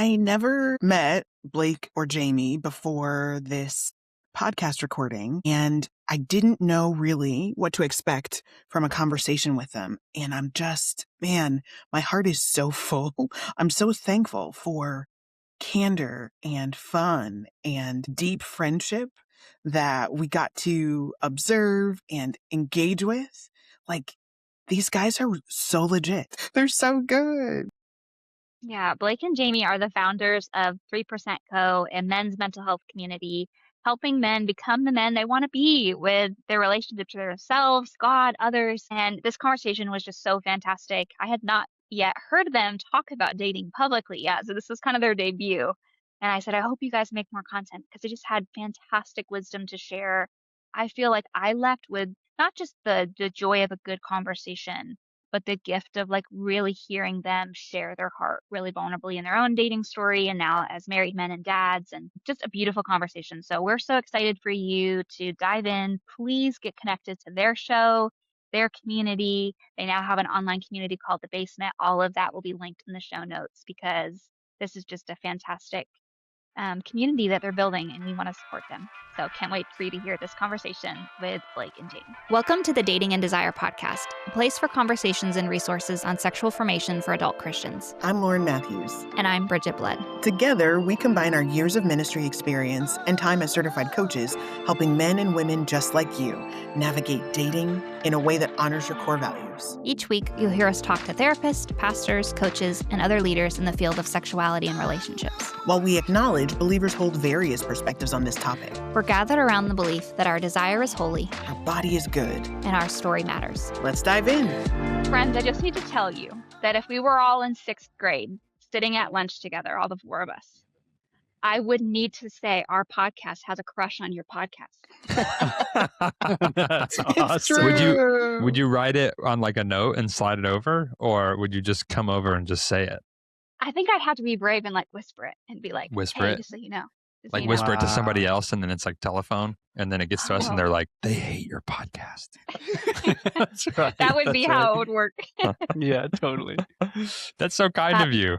I never met Blake or Jamie before this podcast recording, and I didn't know really what to expect from a conversation with them. And I'm just, man, my heart is so full. I'm so thankful for candor and fun and deep friendship that we got to observe and engage with. Like, these guys are so legit. They're so good. Yeah, Blake and Jamie are the founders of 3% Co., a men's mental health community, helping men become the men they want to be with their relationship to themselves, God, others. And this conversation was just so fantastic. I had not yet heard them talk about dating publicly yet, so this was kind of their debut. And I said, I hope you guys make more content because they just had fantastic wisdom to share. I feel like I left with not just the joy of a good conversation, but the gift of like really hearing them share their heart really vulnerably in their own dating story and now as married men and dads, and just a beautiful conversation. So we're so excited for you to dive in. Please get connected to their show, their community. They now have an online community called The Basement. All of that will be linked in the show notes because this is just a fantastic community that they're building, and we want to support them. So can't wait for you to hear this conversation with Blake and Jamie. Welcome to the Dating and Desire podcast, a place for conversations and resources on sexual formation for adult Christians. I'm Lauren Matthews. And I'm Bridgett Blood. Together, we combine our years of ministry experience and time as certified coaches, helping men and women just like you navigate dating in a way that honors your core values. Each week, you'll hear us talk to therapists, pastors, coaches, and other leaders in the field of sexuality and relationships. While we acknowledge believers hold various perspectives on this topic, we're gathered around the belief that our desire is holy, our body is good, and our story matters. Let's dive in. Friends, I just need to tell you that if we were all in 6th grade, sitting at lunch together, all the 4 of us, I would need to say our podcast has a crush on your podcast. That's awesome. Would you write it on like a note and slide it over, or would you just come over and just say it? I think I'd have to be brave and like whisper it and be like, whisper hey, it, just so you know. Like whisper it to somebody else, and then it's like telephone, and then it gets to us, and they're like, they hate your podcast. That's right. That would be how it would work. Yeah, totally. That's so kind of you.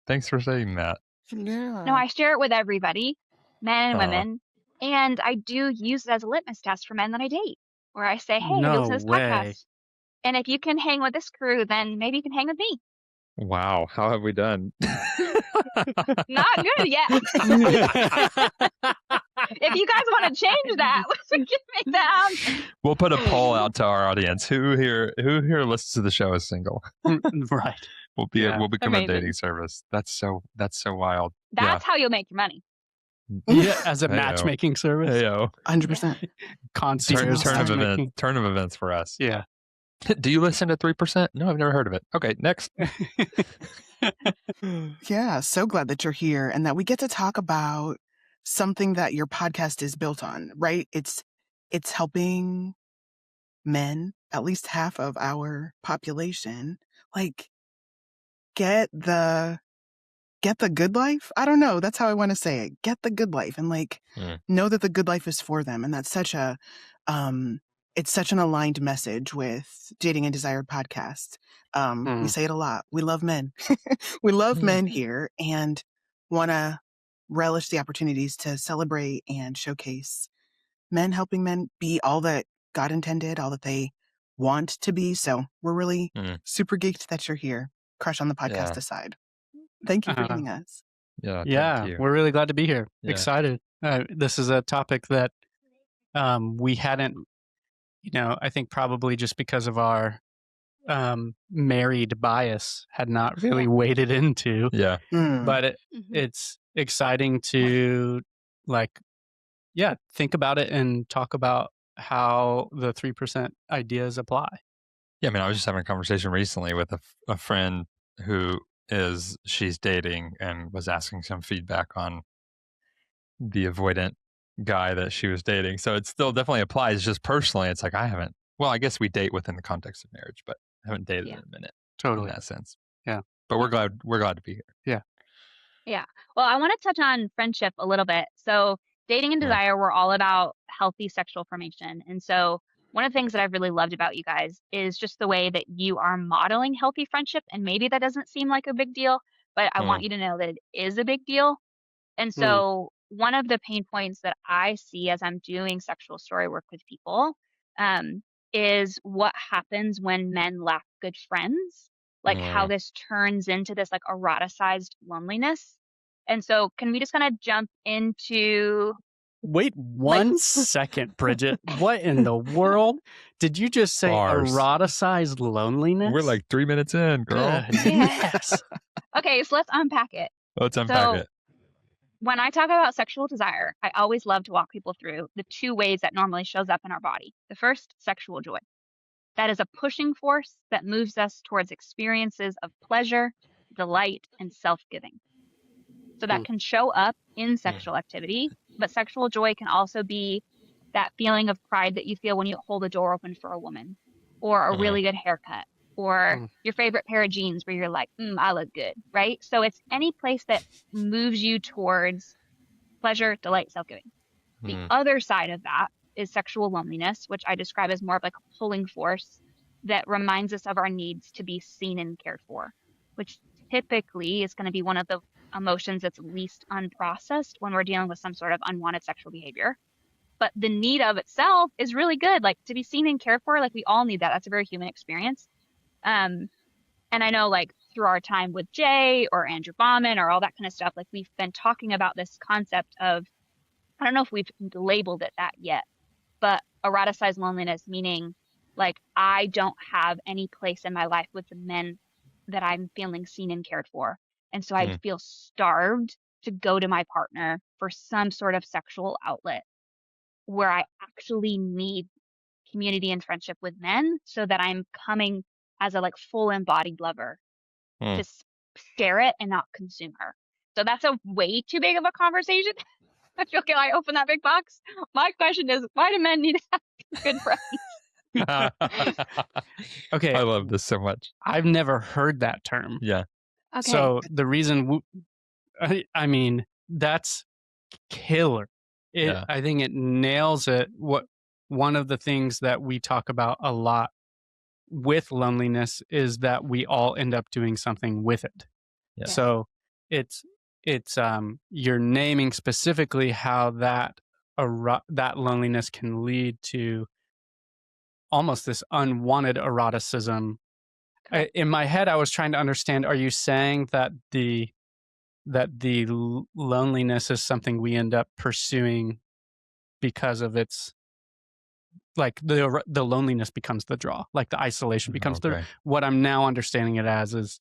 Thanks for saying that. Yeah. No, I share it with everybody, men and women, and I do use it as a litmus test for men that I date, where I say, hey, No listen to this way. podcast. And if you can hang with this crew, then maybe you can hang with me. Wow, how have we done? Not good yet. If you guys want to change that, we can make that happen. We'll put a poll out to our audience. Who here listens to the show is single? Right. We'll become Amazing. a dating service. That's so wild. That's how you'll make your money. Yeah, as a Heyo. matchmaking service. Heyo. 100%. Concierge matchmaking. Turn of events for us. Yeah. Do you listen to 3%? No, I've never heard of it. Okay, next. Yeah, so glad that you're here and that we get to talk about something that your podcast is built on, right? It's helping men, at least half of our population, like get the good life. I don't know. That's how I want to say it. Get the good life and like know that the good life is for them. And that's such a it's such an aligned message with Dating and Desire podcast. We say it a lot. We love men. We love men here and want to relish the opportunities to celebrate and showcase men helping men be all that God intended, all that they want to be. So we're really super geeked that you're here. Crush on the podcast aside. Thank you for joining us. Yeah, thank you. we're really glad to be here. Yeah. Excited. This is a topic that we hadn't, I think probably just because of our married bias had not really waded into. Yeah. But it's exciting to think about it and talk about how the 3% ideas apply. Yeah, I mean, I was just having a conversation recently with a friend who she's dating and was asking some feedback on the avoidant guy that she was dating. So it still definitely applies. Just personally, it's like I guess we date within the context of marriage, but I haven't dated in a minute. Totally. In that sense. Yeah. But we're glad to be here. Yeah. Well, I want to touch on friendship a little bit. So Dating and Desire, we're all about healthy sexual formation. And so one of the things that I've really loved about you guys is just the way that you are modeling healthy friendship. And maybe that doesn't seem like a big deal, but I want you to know that it is a big deal. And so one of the pain points that I see as I'm doing sexual story work with people is what happens when men lack good friends, like how this turns into this like eroticized loneliness. And so can we just kind of jump into Wait one second, Bridget. What in the world? Did you just say Bars. eroticized loneliness? We're like 3 minutes in, girl. Yes. Okay, so let's unpack it. Let's unpack it. When I talk about sexual desire, I always love to walk people through the two ways that normally shows up in our body. The first, sexual joy. That is a pushing force that moves us towards experiences of pleasure, delight, and self-giving. So that can show up in sexual activity, but sexual joy can also be that feeling of pride that you feel when you hold a door open for a woman, or a really good haircut, or your favorite pair of jeans where you're like, I look good, right? So it's any place that moves you towards pleasure, delight, self-giving. The other side of that is sexual loneliness, which I describe as more of like a pulling force that reminds us of our needs to be seen and cared for, which typically is going to be one of the emotions that's least unprocessed when we're dealing with some sort of unwanted sexual behavior. But the need of itself is really good, like to be seen and cared for. Like we all need that. That's a very human experience. And I know like through our time with Jay or Andrew Bauman or all that kind of stuff, like we've been talking about this concept of, I don't know if we've labeled it that yet, but eroticized loneliness, meaning like I don't have any place in my life with the men that I'm feeling seen and cared for. And so I feel starved to go to my partner for some sort of sexual outlet where I actually need community and friendship with men so that I'm coming as a like full embodied lover to share it and not consume her. So that's a way too big of a conversation. I feel like I open that big box. My question is, why do men need to have good friends? Okay. I love this so much. I've never heard that term. Yeah. Okay. So the reason, I mean, that's killer. I think it nails it. One of the things that we talk about a lot with loneliness is that we all end up doing something with it. Yeah. So it's you're naming specifically how that loneliness can lead to almost this unwanted eroticism. In my head, I was trying to understand, are you saying that the loneliness is something we end up pursuing because of its, like the loneliness becomes the draw, like the isolation becomes what I'm now understanding it as is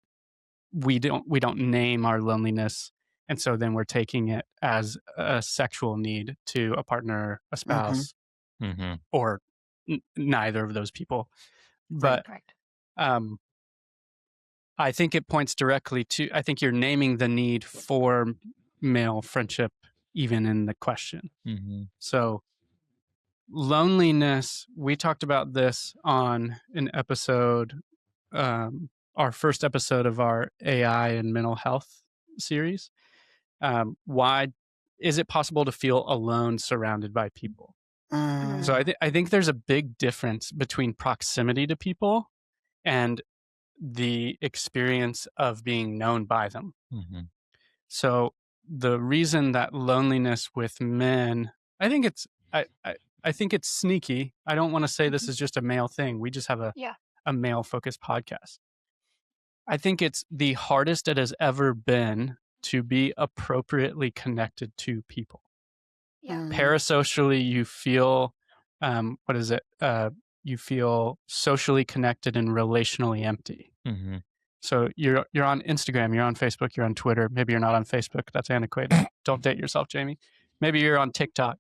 we don't name our loneliness, and so then we're taking it as a sexual need to a partner, a spouse, or neither of those people. But I think it points directly to, I think you're naming the need for male friendship even in the question. So loneliness, we talked about this on an episode, our first episode of our AI and mental health series. Why is it possible to feel alone surrounded by people? So I think there's a big difference between proximity to people and the experience of being known by them. So the reason that loneliness with men, I think it's I think it's sneaky. I don't want to say this is just a male thing. We just have a male focused podcast. I think it's the hardest it has ever been to be appropriately connected to people. Parasocially, you feel you feel socially connected and relationally empty. So you're on Instagram, you're on Facebook, you're on Twitter. Maybe you're not on Facebook. That's antiquated. Don't date yourself, Jamie. Maybe you're on TikTok.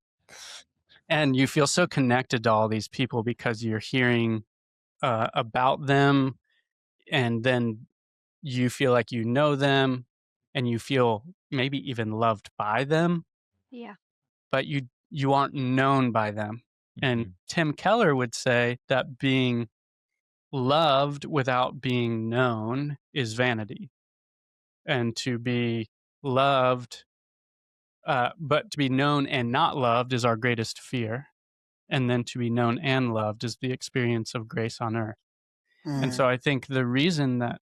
And you feel so connected to all these people because you're hearing about them, and then you feel like you know them, and you feel maybe even loved by them. But you aren't known by them. And Tim Keller would say that being loved without being known is vanity. And to be loved, but to be known and not loved is our greatest fear. And then to be known and loved is the experience of grace on earth. And so I think the reason that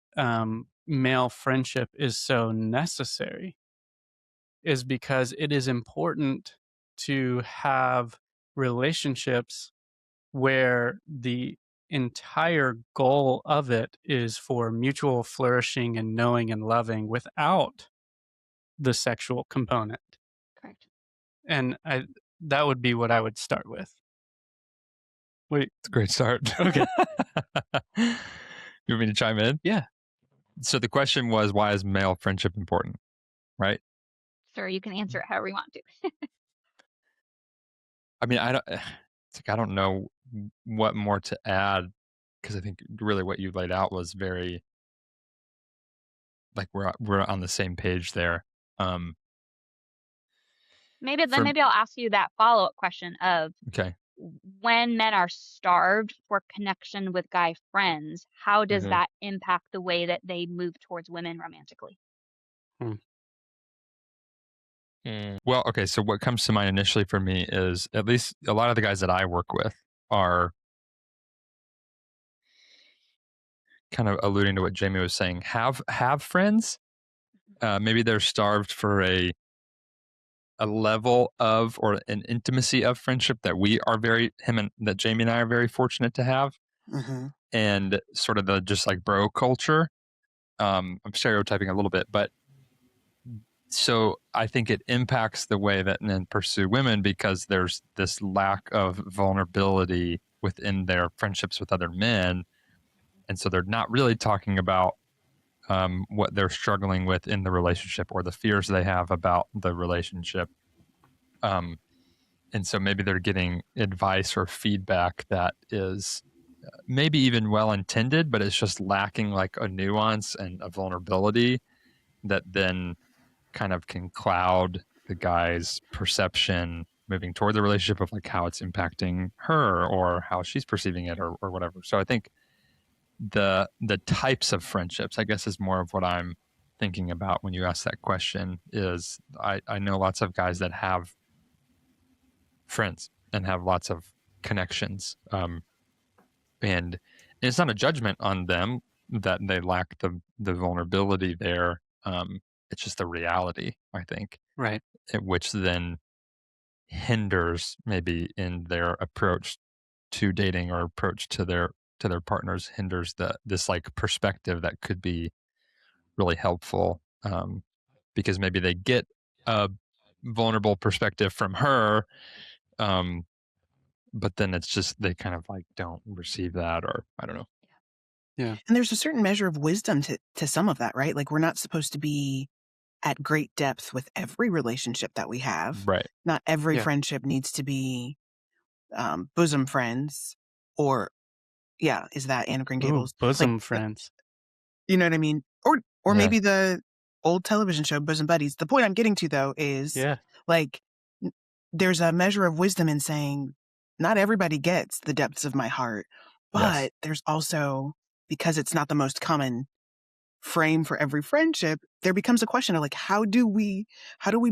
male friendship is so necessary is because it is important to have relationships where the entire goal of it is for mutual flourishing and knowing and loving without the sexual component. Correct. And that would be what I would start with. Wait, It's a great start. Okay. You want me to chime in? Yeah. So the question was, why is male friendship important? Right? Sir, you can answer it however you want to. I mean, I don't know what more to add, because I think really what you laid out was very, like, we're on the same page there. Maybe I'll ask you that follow-up question of, Okay. when men are starved for connection with guy friends, how does Mhm. that impact the way that they move towards women romantically? Well, okay, so what comes to mind initially for me is, at least a lot of the guys that I work with are kind of alluding to what Jamie was saying. Have friends. Maybe they're starved for a level of, or an intimacy of friendship that that Jamie and I are very fortunate to have. Mm-hmm. And sort of the just like bro culture. I'm stereotyping a little bit, but so I think it impacts the way that men pursue women, because there's this lack of vulnerability within their friendships with other men. And so they're not really talking about what they're struggling with in the relationship, or the fears they have about the relationship. And so maybe they're getting advice or feedback that is maybe even well intended, but it's just lacking like a nuance and a vulnerability that then kind of can cloud the guy's perception moving toward the relationship, of like how it's impacting her or how she's perceiving it, or whatever. So I think the types of friendships, I guess, is more of what I'm thinking about when you ask that question. Is I know lots of guys that have friends and have lots of connections, and it's not a judgment on them that they lack the vulnerability there. It's just the reality, I think, Right. which then hinders maybe in their approach to dating, or approach to their partners, hinders this like perspective that could be really helpful, because maybe they get a vulnerable perspective from her, but then it's just they kind of like don't receive that, or I don't know. Yeah. And there's a certain measure of wisdom to some of that, right? Like, we're not supposed to be at great depth with every relationship that we have. Right. Not every Yeah. friendship needs to be bosom friends, or is that Anna Green Ooh, Gables? bosom Like, friends. you know what I mean? Or Yeah. maybe the old television show Bosom Buddies. The point I'm getting to, though, is Yeah. like, there's a measure of wisdom in saying not everybody gets the depths of my heart, but Yes. there's also, because it's not the most common frame for every friendship, there becomes a question of like, how do we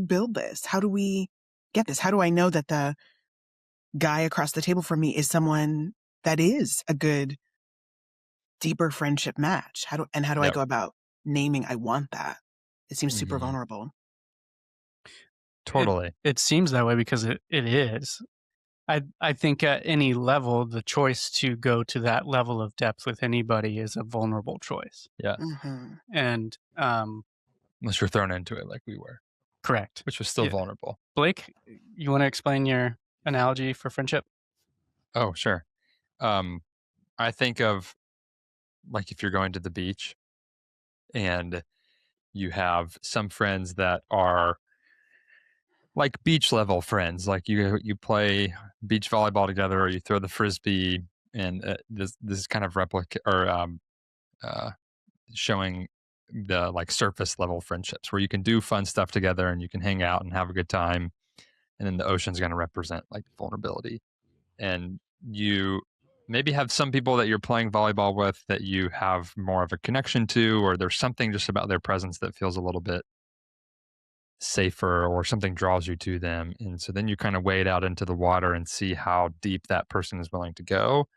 build this? How do we get this? How do I know that the guy across the table from me is someone that is a good, deeper friendship match? How do I Yep. go about naming I want that? It seems super Mhm. vulnerable. Totally. It seems that way because it is. I think at any level, the choice to go to that level of depth with anybody is a vulnerable choice. Yeah. Mm-hmm. And Unless you're thrown into it like we were, correct. which was still Yeah. vulnerable. Blake, you want to explain your analogy for friendship? Oh, sure. I think of, like, if you're going to the beach and you have some friends that are like beach level friends, like you play beach volleyball together, or you throw the frisbee, and this kind of replica, or uh, showing the like surface level friendships where you can do fun stuff together and you can hang out and have a good time, and then the ocean's going to represent like vulnerability, and you maybe have some people that you're playing volleyball with that you have more of a connection to, or there's something just about their presence that feels a little bit safer, or something draws you to them. And so then you kind of wade out into the water and see how deep that person is willing to go.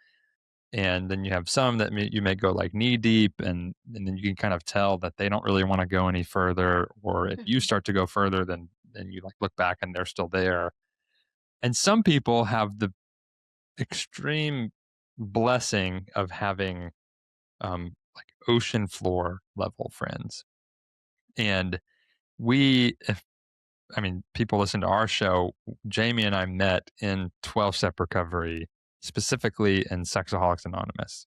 And then you have some that you may go like knee deep, and then you can kind of tell that they don't really want to go any further. Or if you start to go further, then you like look back and they're still there. And some people have the extreme blessing of having like ocean floor level friends. And people listen to our show. Jamie and I met in 12-step recovery, specifically in Sexaholics Anonymous.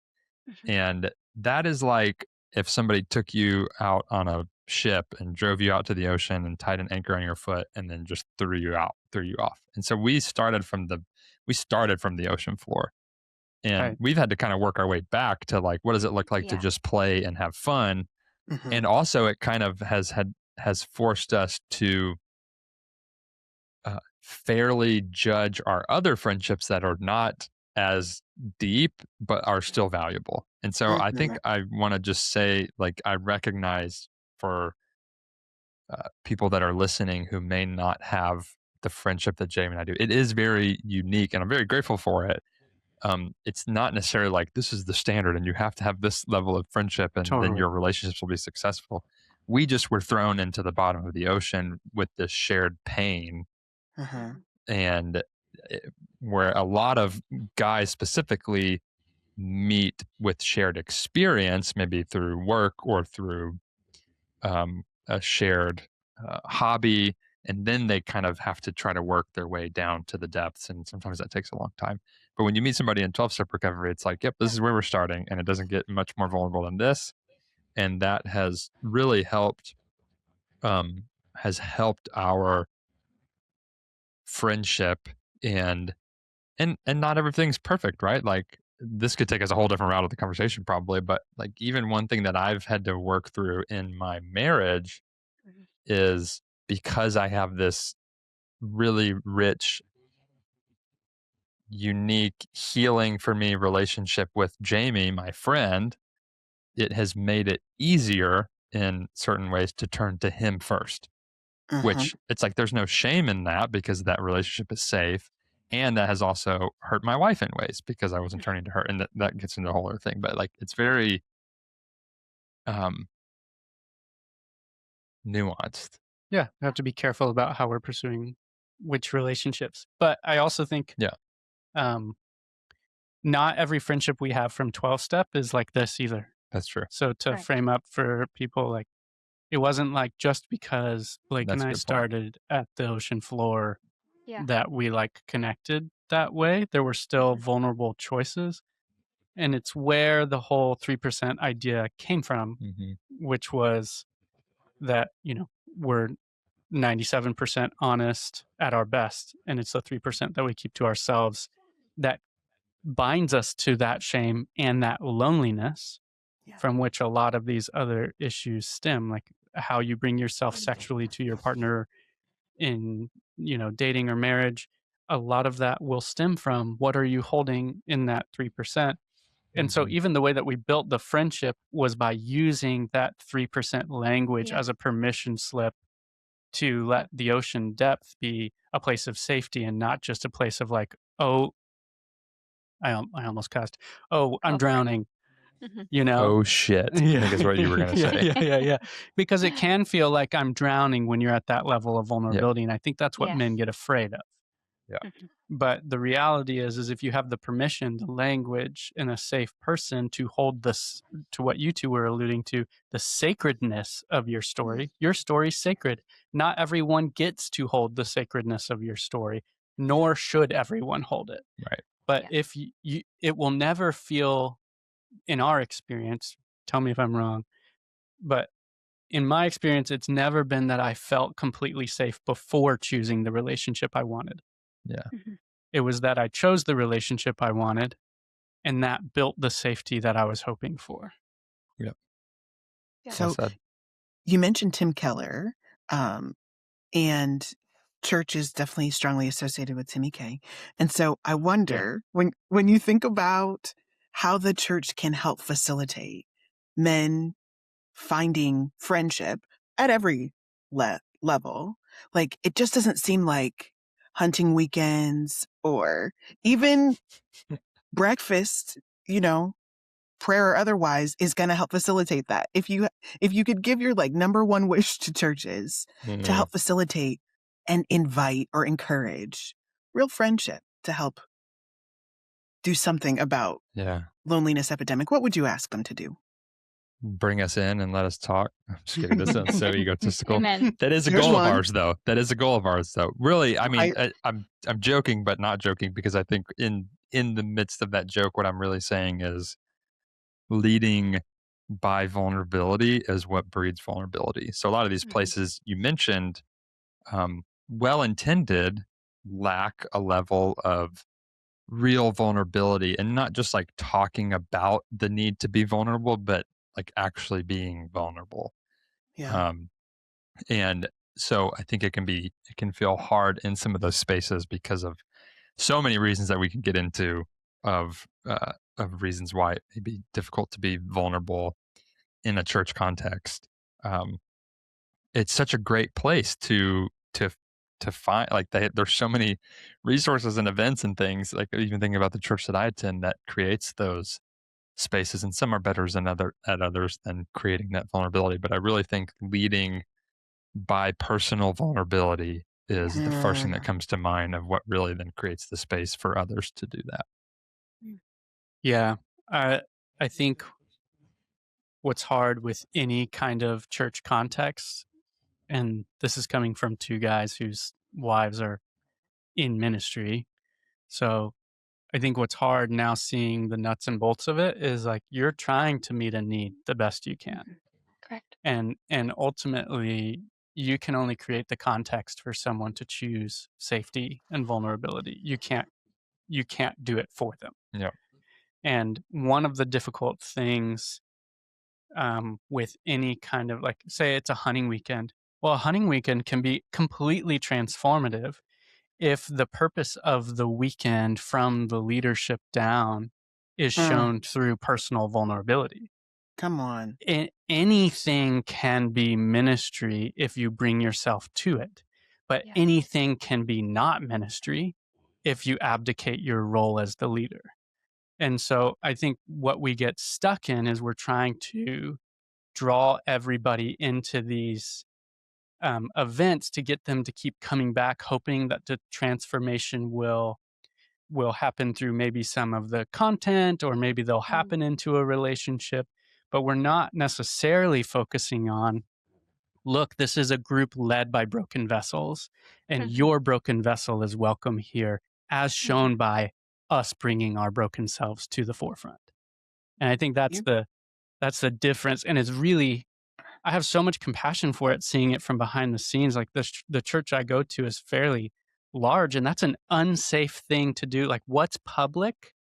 And that is like if somebody took you out on a ship and drove you out to the ocean and tied an anchor on your foot and then just threw you off. And so we started from the ocean floor. And Right. we've had to kind of work our way back to like, what does it look like to just play and have fun? And also it kind of has forced us to fairly judge our other friendships that are not as deep but are still valuable. And so I think I want to just say, like, I recognize for people that are listening who may not have the friendship that Jamie and I do, it is very unique, and I'm very grateful for it. It's not necessarily like this is the standard and you have to have this level of friendship and then your relationships will be successful. We just were thrown into the bottom of the ocean with this shared pain. And where a lot of guys specifically meet with shared experience, maybe through work or through a shared hobby, and then they kind of have to try to work their way down to the depths, and sometimes that takes a long time. But when you meet somebody in 12-step recovery, it's like, yep, this is where we're starting, and it doesn't get much more vulnerable than this. And that has really helped our friendship. And not everything's perfect, right? Like, this could take us a whole different route of the conversation probably, but like, even one thing that I've had to work through in my marriage is, because I have this really rich, unique, healing for me relationship with Jamie, my friend, it has made it easier in certain ways to turn to him first. Which, it's like there's no shame in that because that relationship is safe. And that has also hurt my wife in ways because I wasn't turning to her. And that gets into a whole other thing. But like, it's very nuanced. Yeah, we have to be careful about how we're pursuing which relationships. But I also think not every friendship we have from 12-step is like this either. That's true. So to frame up for people, like, it wasn't like just because Blake and I started at the ocean floor that we like connected that way. There were still vulnerable choices. And it's where the whole 3% idea came from, which was that, we're 97% honest at our best. And it's the 3% that we keep to ourselves that binds us to that shame and that loneliness from which a lot of these other issues stem, like how you bring yourself sexually to your partner in, dating or marriage. A lot of that will stem from what are you holding in that 3%. And so even the way that we built the friendship was by using that 3% language as a permission slip to let the ocean depth be a place of safety and not just a place of like, oh, I almost cussed. Oh, I'm drowning. Oh shit. I think is what you were going to say. Yeah. Because it can feel like I'm drowning when you're at that level of vulnerability. And I think that's what men get afraid of. Yeah. But the reality is if you have the permission, the language, and a safe person to hold this, to what you two were alluding to, the sacredness of your story's sacred. Not everyone gets to hold the sacredness of your story, nor should everyone hold it. Right. But if it will never feel, in our experience, tell me if I'm wrong, but in my experience, it's never been that I felt completely safe before choosing the relationship I wanted. Yeah. It was that I chose the relationship I wanted, and that built the safety that I was hoping for. Yep. So you mentioned Tim Keller, and church is definitely strongly associated with Timmy K. And so I wonder, when you think about how the church can help facilitate men finding friendship at every level, like, it just doesn't seem like hunting weekends or even breakfast, prayer or otherwise, is going to help facilitate that. If you could give your number one wish to churches to help facilitate and invite or encourage real friendship to help do something about loneliness epidemic, what would you ask them to do? Bring us in and let us talk. I'm just kidding. This sounds so egotistical. Amen. That is a Here's goal of one. ours, though. That is a goal of ours, though. Really, I mean, I'm joking, but not joking, because I think in the midst of that joke, what I'm really saying is leading by vulnerability is what breeds vulnerability. So a lot of these places you mentioned, well-intended, lack a level of real vulnerability, and not just like talking about the need to be vulnerable, but like actually being vulnerable. Yeah. And so I think it can feel hard in some of those spaces because of so many reasons that we can get into of reasons why it may be difficult to be vulnerable in a church context. It's such a great place to find, like, there's so many resources and events and things, like even thinking about the church that I attend, that creates those spaces, and some are better at others than creating that vulnerability. But I really think leading by personal vulnerability is the first thing that comes to mind of what really then creates the space for others to do that. Yeah. I think what's hard with any kind of church context, and this is coming from two guys whose wives are in ministry. So I think what's hard now, seeing the nuts and bolts of it, is like you're trying to meet a need the best you can. Correct. And ultimately you can only create the context for someone to choose safety and vulnerability. You can't do it for them. Yeah. And one of the difficult things with any kind of, like, say it's a hunting weekend. Well, a hunting weekend can be completely transformative if the purpose of the weekend from the leadership down is shown through personal vulnerability. Come on. Anything can be ministry if you bring yourself to it, but anything can be not ministry if you abdicate your role as the leader. And so I think what we get stuck in is we're trying to draw everybody into these events to get them to keep coming back, hoping that the transformation will happen through maybe some of the content, or maybe they'll happen into a relationship. But we're not necessarily focusing on, look, this is a group led by broken vessels, and your broken vessel is welcome here, as shown by us bringing our broken selves to the forefront. And I think that's the difference. And it's really, I have so much compassion for it, seeing it from behind the scenes. Like the church I go to is fairly large, and that's an unsafe thing to do. Like, what's public,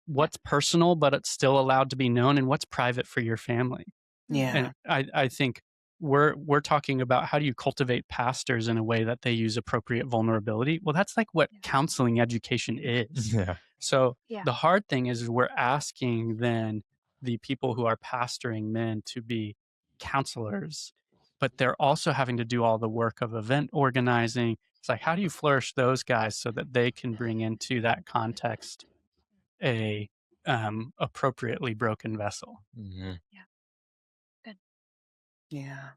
what's personal, but it's still allowed to be known, and what's private for your family. Yeah. And I think we're talking about how do you cultivate pastors in a way that they use appropriate vulnerability. Well, that's like what counseling education is. Yeah. So the hard thing is we're asking then the people who are pastoring men to be counselors, but they're also having to do all the work of event organizing. It's like, how do you flourish those guys so that they can bring into that context a appropriately broken vessel? Good. Yeah.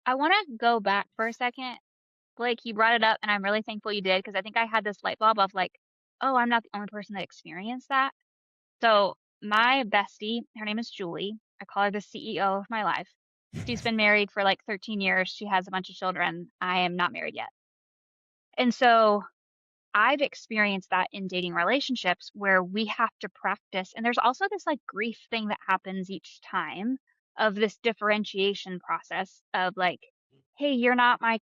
I want to go back for a second. Blake, you brought it up, and I'm really thankful you did, because I think I had this light bulb of like, oh, I'm not the only person that experienced that. So my bestie, her name is Julie. I call her the CEO of my life. She's been married for like 13 years. She has a bunch of children. I am not married yet. And so I've experienced that in dating relationships where we have to practice. And there's also this like grief thing that happens each time, of this differentiation process of like, hey, you're not my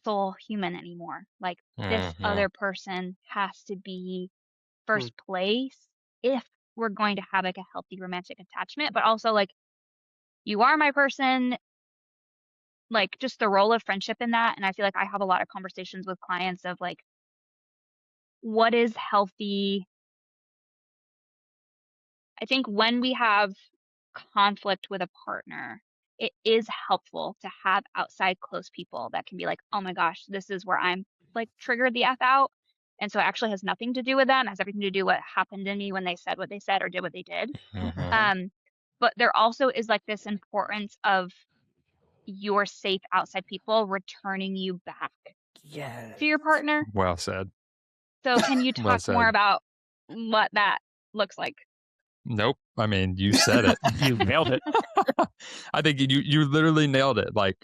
soul human anymore. Like, this other person has to be first place if we're going to have like a healthy romantic attachment. But also, like, you are my person, like, just the role of friendship in that. And I feel like I have a lot of conversations with clients of like, what is healthy? I think when we have conflict with a partner, it is helpful to have outside close people that can be like, oh my gosh, this is where I'm like triggered the F out. And so it actually has nothing to do with them. It has everything to do with what happened in me when they said what they said or did what they did. But there also is like this importance of your safe outside people returning you back to your partner. Well said. So can you Well talk more said. about what that looks like? Nope. I mean, you said it. You nailed it. I think you literally nailed it. Like,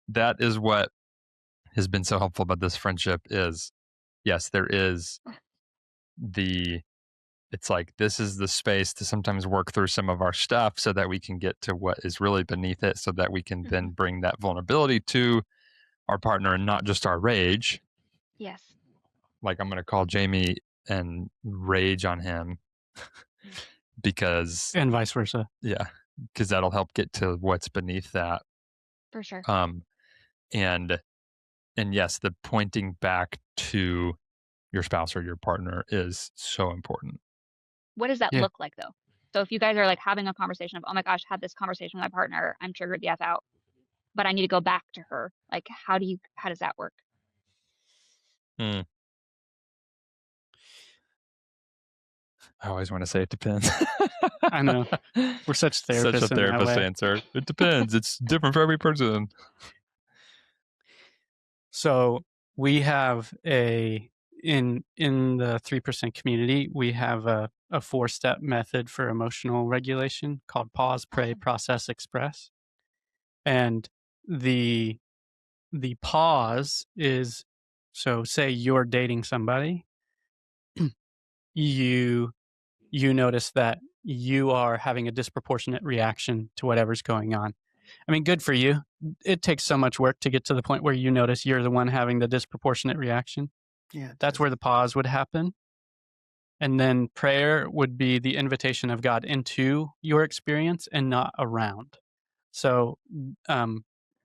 that is what has been so helpful about this friendship is, yes, there is it's like, this is the space to sometimes work through some of our stuff so that we can get to what is really beneath it, so that we can then bring that vulnerability to our partner and not just our rage. Yes. Like, I'm going to call Jamie and rage on him because, And vice versa. yeah, because that'll help get to what's beneath that. For sure. And yes, the pointing back to your spouse or your partner is so important. What does that Yeah. look like though? So if you guys are like having a conversation of, oh my gosh, had this conversation with my partner, I'm triggered the F out, but I need to go back to her. Like, how does that work? I always want to say it depends. I know. We're such therapists. Such a therapist answer. It depends. It's different for every person. So we have in the 3% community, we have a 4-step method for emotional regulation called pause, pray, process, express. And the pause is, so say you're dating somebody, you notice that you are having a disproportionate reaction to whatever's going on. I mean, good for you. It takes so much work to get to the point where you notice you're the one having the disproportionate reaction. Yeah. That's where the pause would happen. And then prayer would be the invitation of God into your experience and not around. So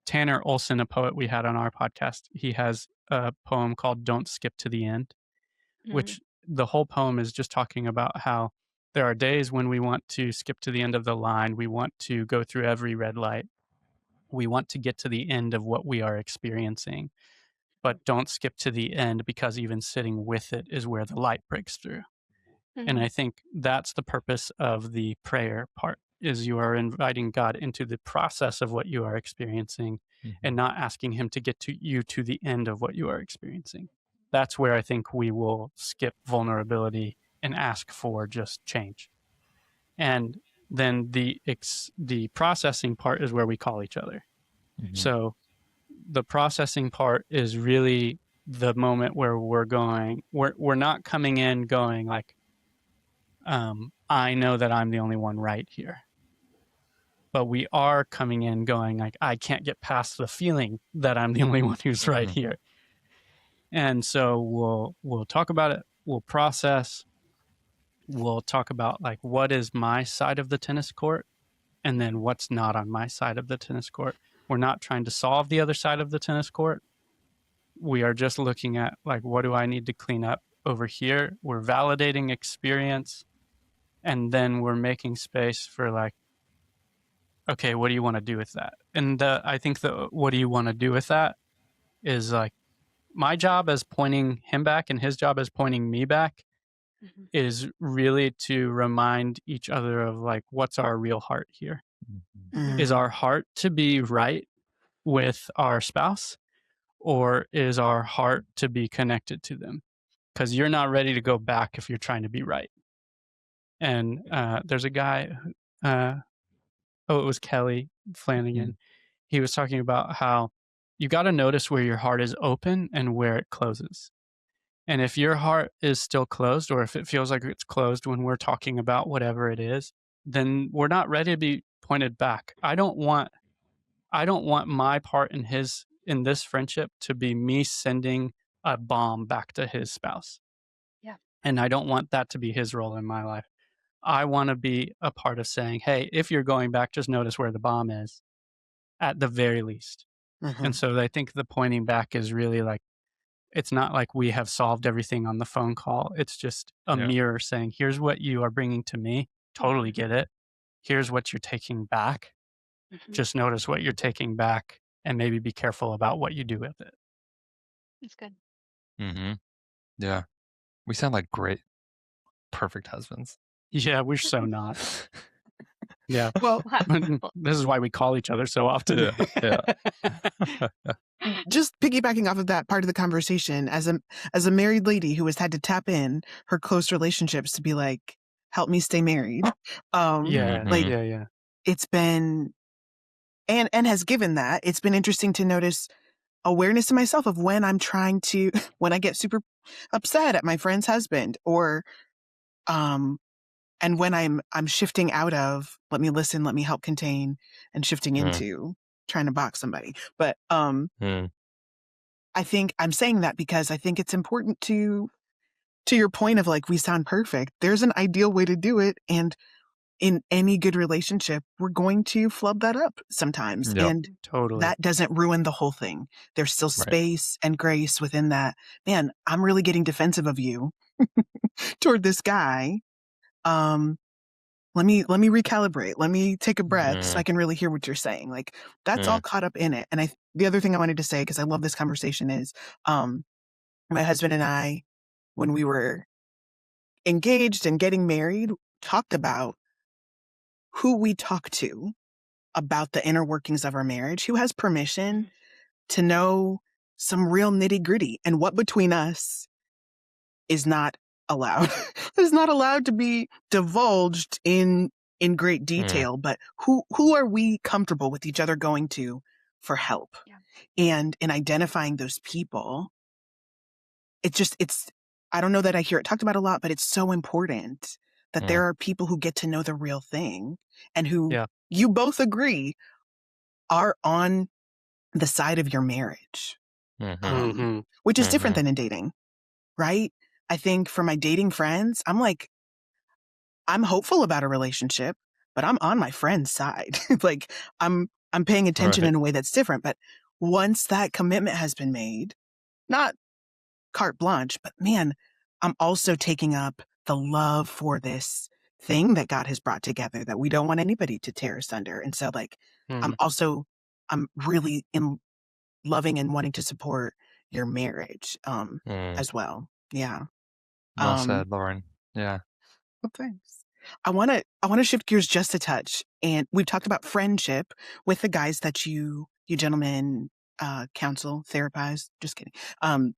Tanner Olson, a poet we had on our podcast, he has a poem called Don't Skip to the End, which the whole poem is just talking about how there are days when we want to skip to the end of the line. We want to go through every red light. We want to get to the end of what we are experiencing, but don't skip to the end, because even sitting with it is where the light breaks through. And I think that's the purpose of the prayer part, is you are inviting God into the process of what you are experiencing and not asking him to get to you to the end of what you are experiencing. That's where I think we will skip vulnerability and ask for just change. And then the processing part is where we call each other. So the processing part is really the moment where we're not coming in going like, I know that I'm the only one right here. But we are coming in going like, I can't get past the feeling that I'm the only one who's right here. And so we'll talk about it. We'll process. We'll talk about like, what is my side of the tennis court? And then what's not on my side of the tennis court. We're not trying to solve the other side of the tennis court. We are just looking at like, what do I need to clean up over here? We're validating experience. And then we're making space for like, okay, what do you want to do with that? And I think what do you want to do with that is like, my job as pointing him back and his job as pointing me back is really to remind each other of like, what's our real heart here? Is our heart to be right with our spouse, or is our heart to be connected to them? Because you're not ready to go back if you're trying to be right. And there's a guy, it was Kelly Flanagan. He was talking about how you got to notice where your heart is open and where it closes. And if your heart is still closed, or if it feels like it's closed when we're talking about whatever it is, then we're not ready to be pointed back. I don't want my part in this friendship to be me sending a bomb back to his spouse. Yeah. And I don't want that to be his role in my life. I want to be a part of saying, hey, if you're going back, just notice where the bomb is at the very least. And so I think the pointing back is really like, it's not like we have solved everything on the phone call. It's just a mirror saying, here's what you are bringing to me. Totally get it. Here's what you're taking back. Just notice what you're taking back and maybe be careful about what you do with it. That's good. Yeah. We sound like great, perfect husbands. Yeah, we're so not. Yeah. Well, This is why we call each other so often. Yeah. just piggybacking off of that part of the conversation, as a married lady who has had to tap in her close relationships to be like, help me stay married. Like Yeah. it's been and has given that. It's been interesting to notice awareness in myself of when I'm trying to when I get super upset at my friend's husband, or and when I'm shifting out of let me listen, let me help contain, and shifting into trying to box somebody. But I think I'm saying that because I think it's important to your point of like, we sound perfect. There's an ideal way to do it. And in any good relationship, we're going to flub that up sometimes. Yep. And Totally. that doesn't ruin the whole thing. There's still space and grace within that. Man, I'm really getting defensive of you toward this guy. Let me recalibrate. Let me take a breath so I can really hear what you're saying. Like that's all caught up in it. And the other thing I wanted to say, because I love this conversation, is my husband and I, when we were engaged and getting married, talked about who we talk to about the inner workings of our marriage, who has permission to know some real nitty gritty, and what between us is not allowed. Is not allowed to be divulged in great detail, but who are we comfortable with each other going to for help? Yeah. And in identifying those people, it's I don't know that I hear it talked about a lot, but it's so important that there are people who get to know the real thing and who you both agree are on the side of your marriage, which is different than in dating, right? I think for my dating friends, I'm hopeful about a relationship, but I'm on my friend's side. Like I'm paying attention in a way that's different. But once that commitment has been made, not carte blanche, but man, I'm also taking up the love for this thing that God has brought together that we don't want anybody to tear asunder. And so like, I'm really in loving and wanting to support your marriage, as well. Yeah. Well said, Lauren. Yeah. Well, thanks. I want to shift gears just a touch, and we've talked about friendship with the guys that you gentlemen counsel, therapize. Just kidding.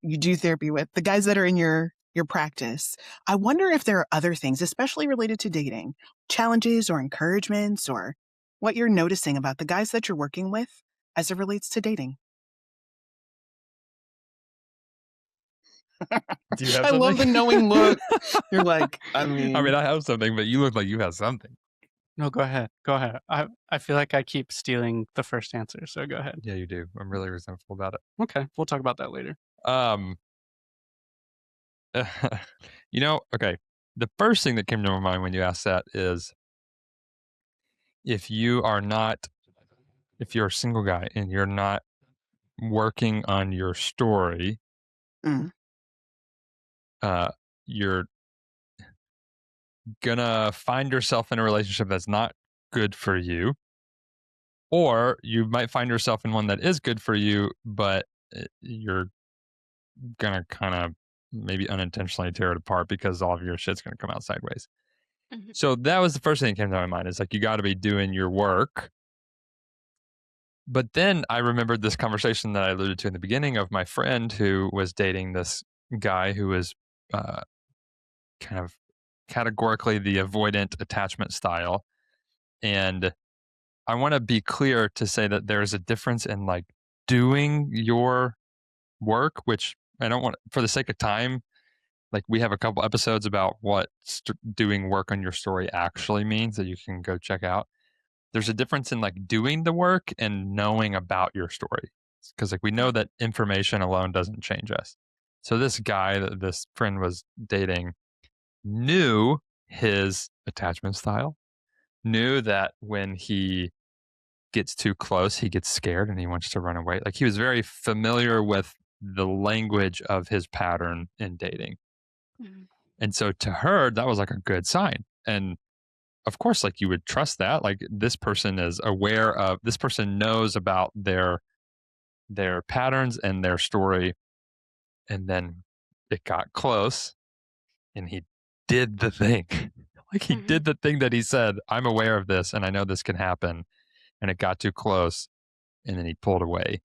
You do therapy with the guys that are in your practice. I wonder if there are other things, especially related to dating, challenges or encouragements, or what you're noticing about the guys that you're working with as it relates to dating. Do you have I something? love the knowing look. You're like, I mean, I have something, but you look like you have something. No, go ahead. I feel like I keep stealing the first answer, so go ahead. Yeah, you do. I'm really resentful about it. Okay, we'll talk about that later. Okay. The first thing that came to my mind when you asked that is, if you're a single guy and you're not working on your story, you're gonna find yourself in a relationship that's not good for you, or you might find yourself in one that is good for you, but you're gonna kind of maybe unintentionally tear it apart because all of your shit's gonna come out sideways. So that was the first thing that came to my mind, is like, you got to be doing your work. But then I remembered this conversation that I alluded to in the beginning of my friend who was dating this guy who was kind of categorically the avoidant attachment style. And I want to be clear to say that there's a difference in like doing your work, which I don't want, for the sake of time, like we have a couple episodes about what doing work on your story actually means that you can go check out. There's a difference in like doing the work and knowing about your story, because like we know that information alone doesn't change us. So this guy that this friend was dating knew his attachment style, knew that when he gets too close, he gets scared and he wants to run away. Like he was very familiar with the language of his pattern in dating. And so to her, that was like a good sign. And of course, like you would trust that, like this person is aware of, this person knows about their patterns and their story. And then it got close and he did the thing. Like he did the thing that he said, I'm aware of this and I know this can happen. And it got too close and then he pulled away.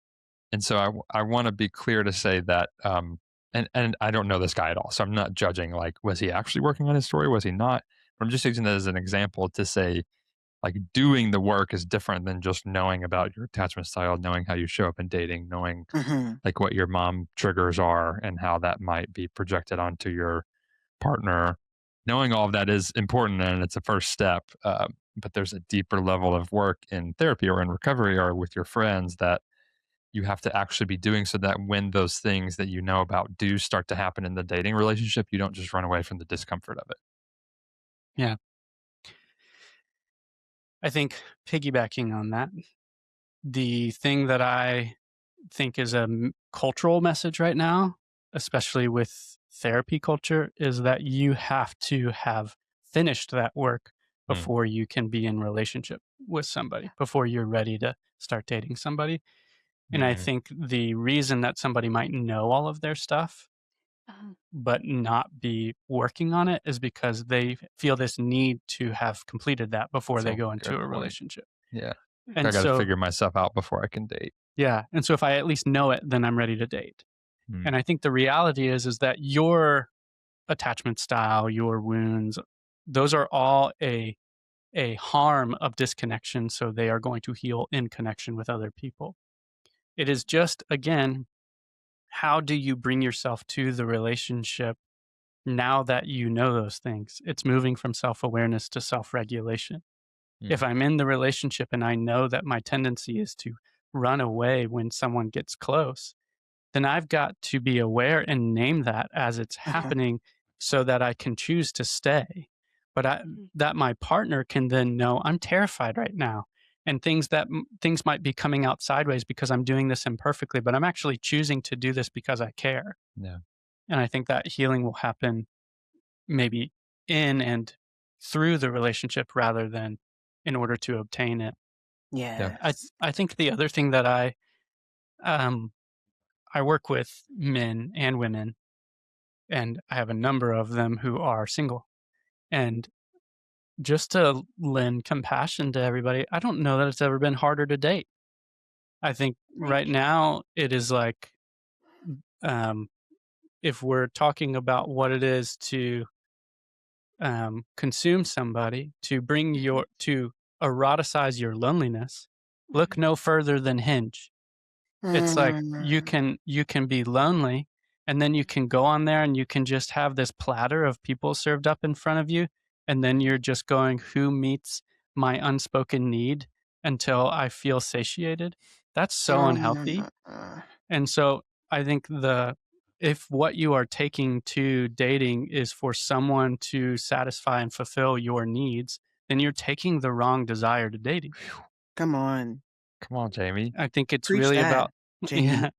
And so I want to be clear to say that, and I don't know this guy at all. So I'm not judging, like, was he actually working on his story? Was he not? But I'm just using that as an example to say, like, doing the work is different than just knowing about your attachment style, knowing how you show up in dating, knowing like what your mom triggers are and how that might be projected onto your partner. Knowing all of that is important and it's a first step. But there's a deeper level of work in therapy or in recovery or with your friends that you have to actually be doing so that when those things that you know about do start to happen in the dating relationship, you don't just run away from the discomfort of it. Yeah. I think piggybacking on that, the thing that I think is a cultural message right now, especially with therapy culture, is that you have to have finished that work before you can be in relationship with somebody, before you're ready to start dating somebody. And I think the reason that somebody might know all of their stuff but not be working on it is because they feel this need to have completed that before they go into a relationship. Yeah. And I got to so, figure myself out before I can date. yeah. And so if I at least know it, then I'm ready to date. And I think the reality is that your attachment style, your wounds, those are all a harm of disconnection. So they are going to heal in connection with other people. It is just, again, how do you bring yourself to the relationship now that you know those things? It's moving from self-awareness to self-regulation. If I'm in the relationship and I know that my tendency is to run away when someone gets close, then I've got to be aware and name that as it's happening so that I can choose to stay. But that my partner can then know I'm terrified right now. And things might be coming out sideways because I'm doing this imperfectly, but I'm actually choosing to do this because I care. Yeah. And I think that healing will happen maybe in and through the relationship rather than in order to obtain it. Yeah. I think the other thing that I work with men and women, and I have a number of them who are single. And just to lend compassion to everybody, I don't know that it's ever been harder to date. I think right now it is like, if we're talking about what it is to consume somebody, to eroticize your loneliness, look no further than Hinge. It's like you can be lonely, and then you can go on there and you can just have this platter of people served up in front of you, and then you're just going, who meets my unspoken need until I feel satiated? That's so unhealthy. And so I think if what you are taking to dating is for someone to satisfy and fulfill your needs, then you're taking the wrong desire to dating. Come on, Jamie. I think it's Preach really that, about, Jamie.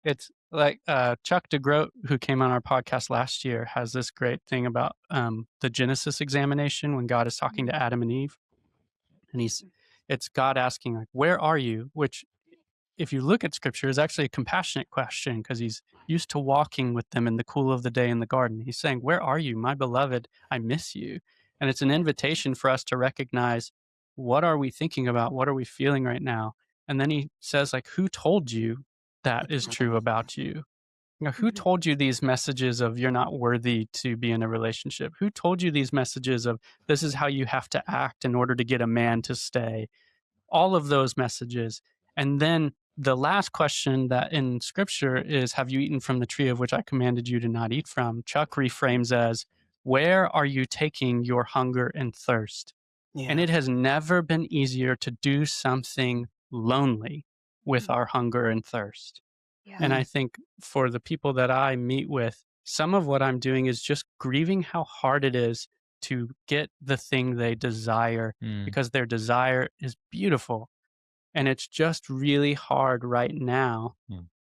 it's like Chuck DeGroat, who came on our podcast last year, has this great thing about the Genesis examination when God is talking to Adam and Eve. And it's God asking, like, where are you? Which, if you look at scripture, is actually a compassionate question because he's used to walking with them in the cool of the day in the garden. He's saying, where are you, my beloved? I miss you. And it's an invitation for us to recognize, what are we thinking about? What are we feeling right now? And then he says, like, who told you that is true about you? You know, who told you these messages of you're not worthy to be in a relationship? Who told you these messages of this is how you have to act in order to get a man to stay? All of those messages. And then the last question that in scripture is, have you eaten from the tree of which I commanded you to not eat from? Chuck reframes as, where are you taking your hunger and thirst? Yeah. And it has never been easier to do something lonely with our hunger and thirst. Yeah. And I think for the people that I meet with, some of what I'm doing is just grieving how hard it is to get the thing they desire, because their desire is beautiful. And it's just really hard right now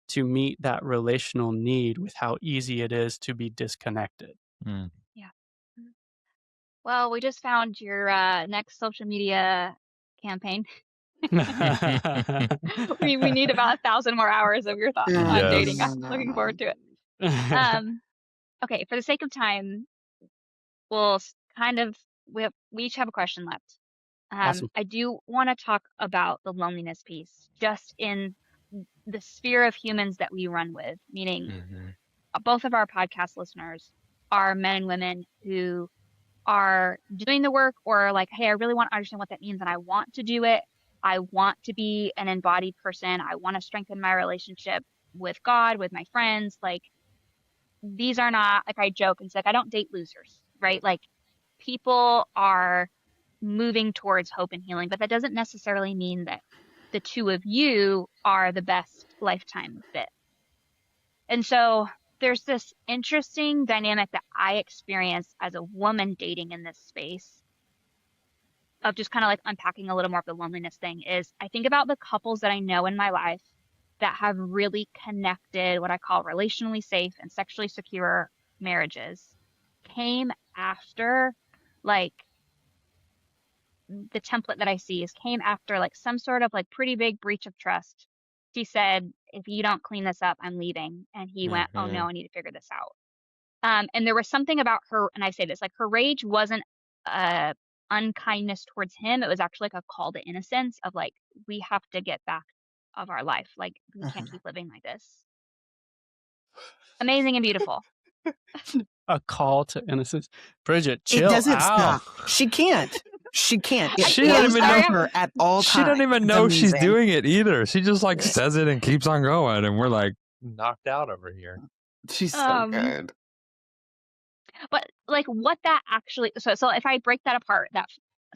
to meet that relational need with how easy it is to be disconnected. Yeah. Well, we just found your next social media campaign. we need about 1,000 more hours of your thoughts on dating. I'm looking forward to it. Okay, for the sake of time, kind of, we each have a question left. Awesome. I do want to talk about the loneliness piece, just in the sphere of humans that we run with, meaning both of our podcast listeners are men and women who are doing the work, or like, hey, I really want to understand what that means and I want to do it. I want to be an embodied person. I want to strengthen my relationship with God, with my friends. Like, these are not, like, I joke and say, like, I don't date losers, right? Like, people are moving towards hope and healing, but that doesn't necessarily mean that the two of you are the best lifetime fit. And so there's this interesting dynamic that I experience as a woman dating in this space of just kind of like unpacking a little more of the loneliness thing. Is I think about the couples that I know in my life that have really connected, what I call relationally safe and sexually secure marriages, came after, like, the template that I see is came after like some sort of like pretty big breach of trust. She said, if you don't clean this up, I'm leaving. And he went, oh no, I need to figure this out. And there was something about her, and I say this, like, her rage wasn't unkindness towards him. It was actually like a call to innocence of like, we have to get back of our life. Like, we can't keep living like this. Amazing and beautiful. A call to innocence. Bridget, chill It doesn't out. stop. She can't. She can't. It She doesn't even flows know her at all times. She doesn't even It's know she's amazing. doing it either. She just like says it and keeps on going, and we're like knocked out over here. She's so good. But like, what that actually, so if I break that apart, that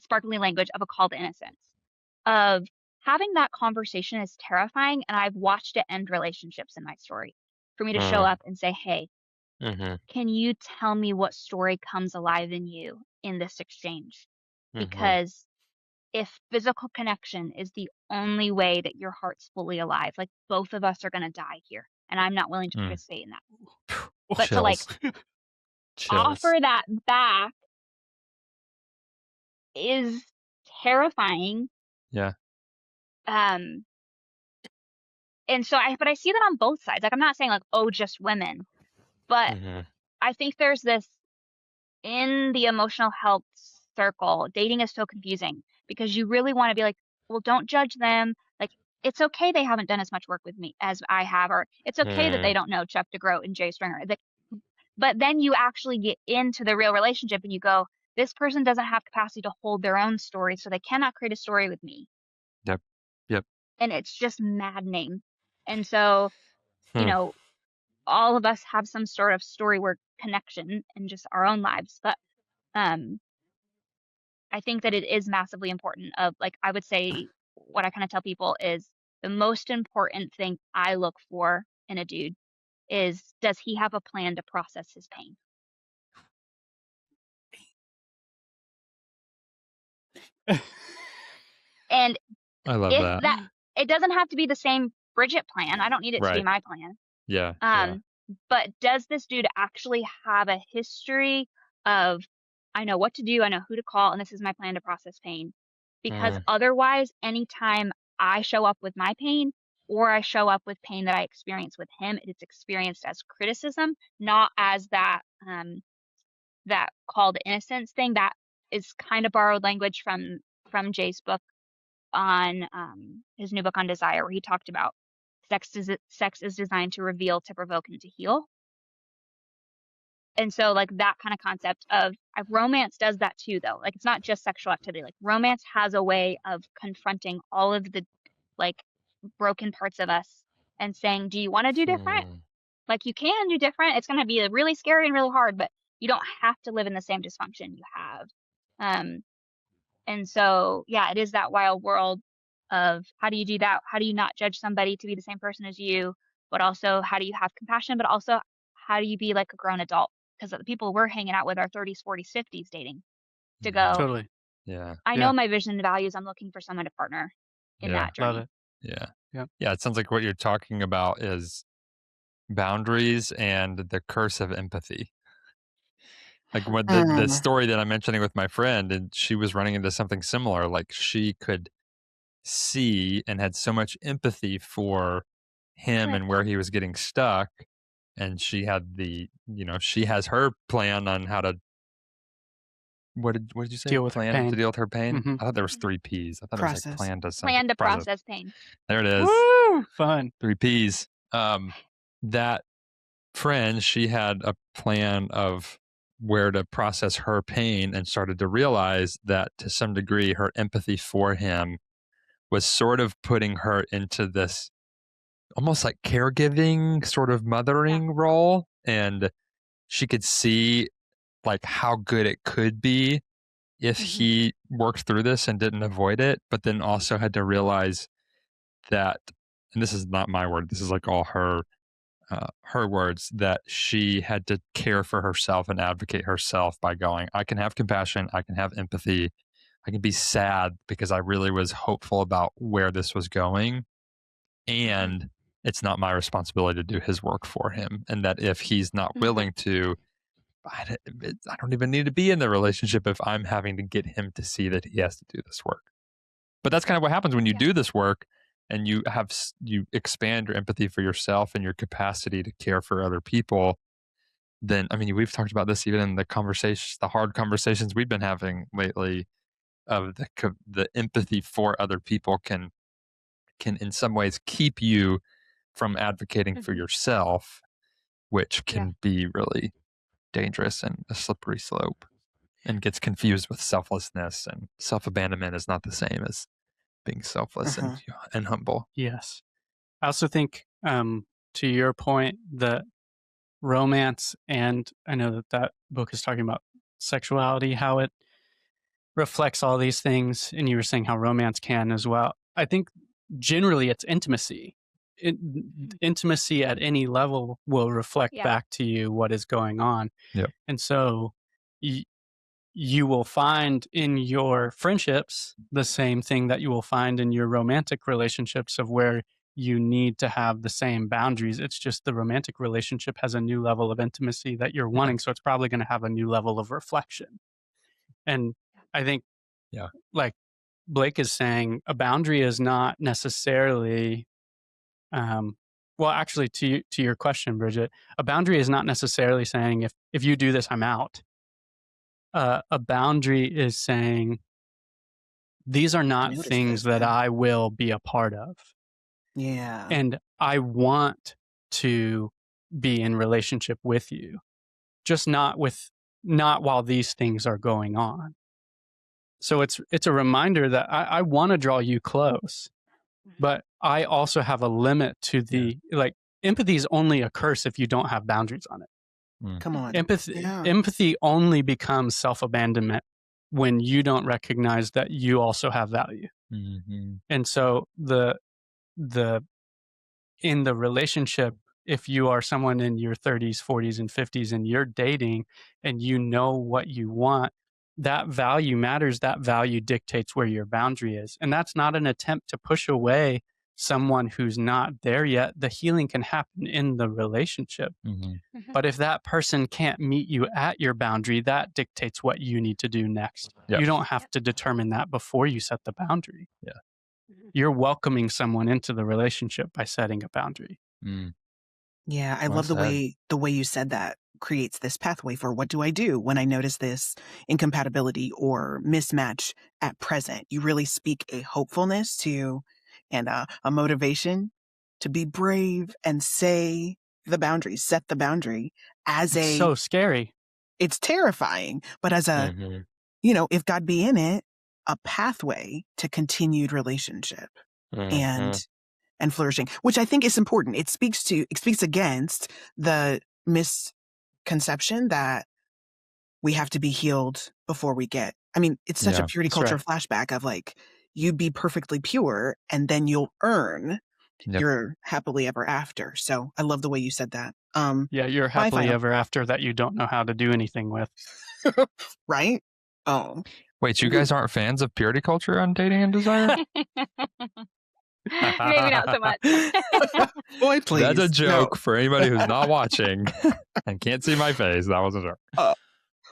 sparkly language of a call to innocence, of having that conversation is terrifying, and I've watched it end relationships in my story. For me to show up and say, hey, can you tell me what story comes alive in you in this exchange? Because if physical connection is the only way that your heart's fully alive, like, both of us are going to die here, and I'm not willing to participate in that. But to like offer that back is terrifying. Yeah. And so but I see that on both sides. Like, I'm not saying like, oh, just women, but I think there's this, in the emotional health circle, dating is so confusing because you really want to be like, well, don't judge them. Like, it's okay they haven't done as much work with me as I have, or it's okay that they don't know Chuck DeGroat and Jay Stringer. Like, but then you actually get into the real relationship and you go, this person doesn't have capacity to hold their own story, so they cannot create a story with me. Yep. And it's just maddening. And so, you know, all of us have some sort of story work connection in just our own lives. But I think that it is massively important of, like, I would say what I kind of tell people is the most important thing I look for in a dude is, does he have a plan to process his pain? And I love if that. It doesn't have to be the same Bridgett plan. I don't need it to be my plan. Yeah. But does this dude actually have a history of, I know what to do, I know who to call, and this is my plan to process pain? Because otherwise, anytime I show up with my pain, or I show up with pain that I experience with him, it's experienced as criticism, not as that that call to innocence thing. That is kind of borrowed language from Jay's book on his new book on desire, where he talked about sex is designed to reveal, to provoke, and to heal. And so, like, that kind of concept of romance does that too, though. Like, it's not just sexual activity. Like, romance has a way of confronting all of the, like, broken parts of us and saying, do you want to do different? Like, you can do different. It's going to be really scary and really hard, but you don't have to live in the same dysfunction you have. And so, yeah, it is that wild world of, how do you do that? How do you not judge somebody to be the same person as you? But also, how do you have compassion? But also, how do you be like a grown adult? Because the people we're hanging out with are 30s, 40s, 50s dating, to go, Totally. Yeah. I know my vision and values. I'm looking for someone to partner in that journey. Love it. Yeah. It sounds like what you're talking about is boundaries and the curse of empathy. Like, what the story that I'm mentioning with my friend, and she was running into something similar. Like, she could see and had so much empathy for him and where he was getting stuck. And she had she has her plan on how to What did you say? Deal with her Plan pain. to deal with her pain? Mhm. I thought there was 3 P's. I thought it was like Process. plan to Plan to process pain. There it is. Woo! Fun. 3 P's. That friend, she had a plan of where to process her pain and started to realize that to some degree her empathy for him was sort of putting her into this almost like caregiving sort of mothering role, and she could see like how good it could be if he worked through this and didn't avoid it, but then also had to realize that, and this is not my word, this is like all her words, that she had to care for herself and advocate herself by going, I can have compassion, I can have empathy, I can be sad because I really was hopeful about where this was going, and it's not my responsibility to do his work for him. And that if he's not willing to, I don't even need to be in the relationship if I'm having to get him to see that he has to do this work. But that's kind of what happens when you do this work and you expand your empathy for yourself and your capacity to care for other people. Then, I mean, we've talked about this even in the conversations, the hard conversations we've been having lately, of the empathy for other people can in some ways keep you from advocating for yourself, which can be really dangerous and a slippery slope, and gets confused with selflessness, and self-abandonment is not the same as being selfless and humble. Yes. I also think, to your point, that romance, and I know that book is talking about sexuality, how it reflects all these things, and you were saying how romance can as well. I think generally it's intimacy. Intimacy at any level will reflect back to you what is going on. Yep. And so you will find in your friendships the same thing that you will find in your romantic relationships, of where you need to have the same boundaries. It's just the romantic relationship has a new level of intimacy that you're wanting, so it's probably going to have a new level of reflection. And I think, like Blake is saying, a boundary is not necessarily, well, actually, to your question, Bridget, a boundary is not necessarily saying, if you do this, I'm out. A boundary is saying, these are not things that I will be a part of. Yeah. And I want to be in relationship with you, just not while these things are going on. So it's a reminder that I want to draw you close, but I also have a limit to the, like, empathy is only a curse if you don't have boundaries on it. Come on. Empathy only becomes self-abandonment when you don't recognize that you also have value. And so in the relationship, if you are someone in your 30s, 40s, and 50s and you're dating and you know what you want, that value matters. That value dictates where your boundary is. And that's not an attempt to push away someone who's not there yet. The healing can happen in the relationship. But if that person can't meet you at your boundary, that dictates what you need to do next. You don't have to determine that before you set the boundary. You're welcoming someone into the relationship by setting a boundary. Yeah, I love the way you said that creates this pathway for what do I do when I notice this incompatibility or mismatch at present. You really speak a hopefulness to and a motivation to be brave and say the boundaries, set the boundary as It's so scary. It's terrifying, but as a, if God be in it, a pathway to continued relationship and flourishing, which I think is important. It speaks against the misconception that we have to be healed before we get. I mean, it's such a purity culture flashback of like, you be perfectly pure and then you'll earn your happily ever after. So I love the way you said that. You're happily ever after that you don't know how to do anything with. Right? Oh. Wait, you guys aren't fans of purity culture on Dating and Desire? Maybe not so much. Boy, please. That's a joke for anybody who's not watching and can't see my face. That was a joke.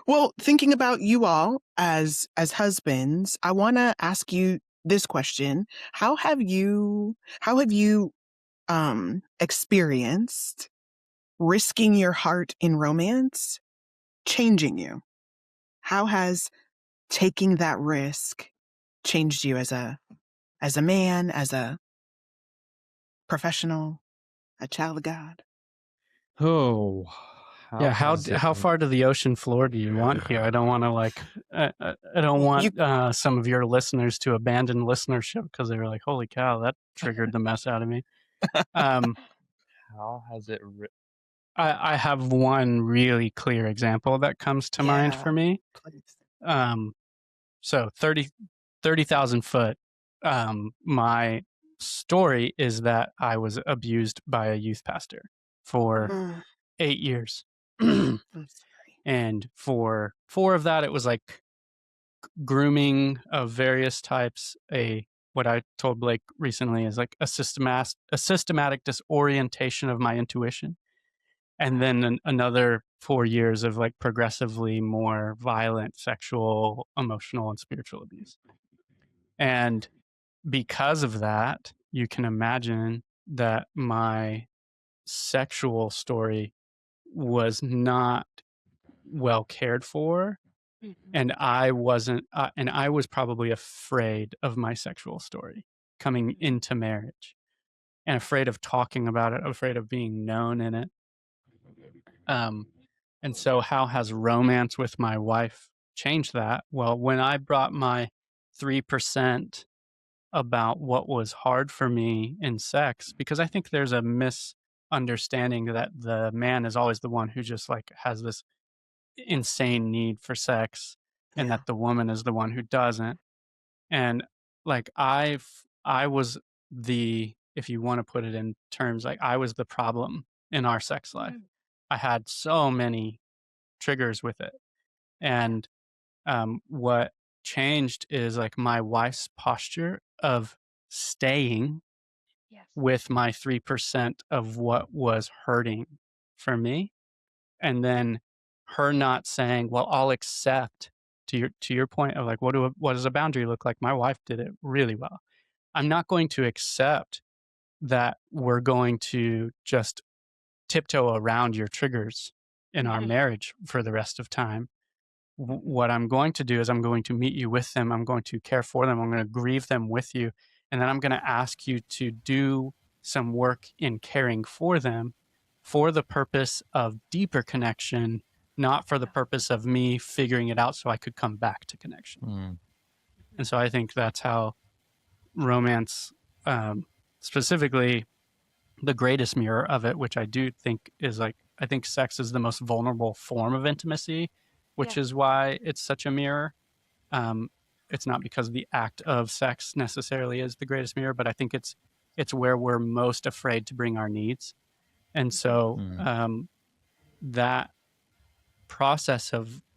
Well, thinking about you all as husbands, I want to ask you this question. How have you experienced risking your heart in romance changing you? How has taking that risk changed you as a man, as a professional, a child of God? Oh, How far to the ocean floor do you want here? I don't want to I don't want some of your listeners to abandon listenership because they were like, "Holy cow, that triggered the mess out of me." How has it? I have one really clear example that comes to mind for me. Please. So 30,000 foot. My story is that I was abused by a youth pastor for 8 years. I'm sorry. And for 4 of that, it was like grooming of various types. What I told Blake recently is like a systematic disorientation of my intuition. And then another 4 years of like progressively more violent sexual, emotional, and spiritual abuse. And because of that, you can imagine that my sexual story was not well cared for. And I wasn't, and I was probably afraid of my sexual story coming into marriage and afraid of talking about it, afraid of being known in it. And so, how has romance with my wife changed that? Well, when I brought my 3% about what was hard for me in sex, because I think there's a misunderstanding that the man is always the one who just like has this insane need for sex and that the woman is the one who doesn't. And like I was the, if you want to put it in terms, like I was the problem in our sex life. I had so many triggers with it. And what changed is like my wife's posture of staying with my 3% of what was hurting for me. And then her not saying, well, I'll accept, to your point of like, what does a boundary look like? My wife did it really well. I'm not going to accept that we're going to just tiptoe around your triggers in our marriage for the rest of time. What I'm going to do is I'm going to meet you with them. I'm going to care for them. I'm going to grieve them with you. And then I'm going to ask you to do some work in caring for them for the purpose of deeper connection, not for the purpose of me figuring it out so I could come back to connection. And so I think that's how romance, specifically the greatest mirror of it, which I do think is like, I think sex is the most vulnerable form of intimacy, which is why it's such a mirror. It's not because the act of sex necessarily is the greatest mirror, but I think it's where we're most afraid to bring our needs. And so that process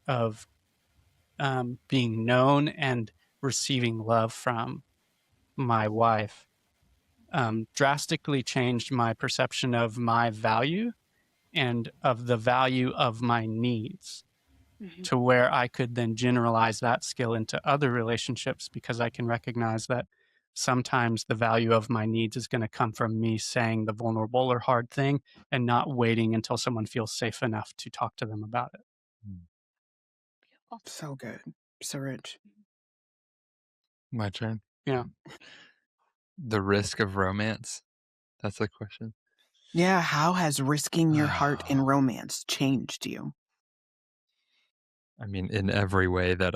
of being known and receiving love from my wife drastically changed my perception of my value and of the value of my needs, to where I could then generalize that skill into other relationships, because I can recognize that sometimes the value of my needs is going to come from me saying the vulnerable or hard thing and not waiting until someone feels safe enough to talk to them about it. So good. So rich. My turn. Yeah. The risk of romance. That's the question. Yeah. How has risking your heart in romance changed you? I mean, in every way that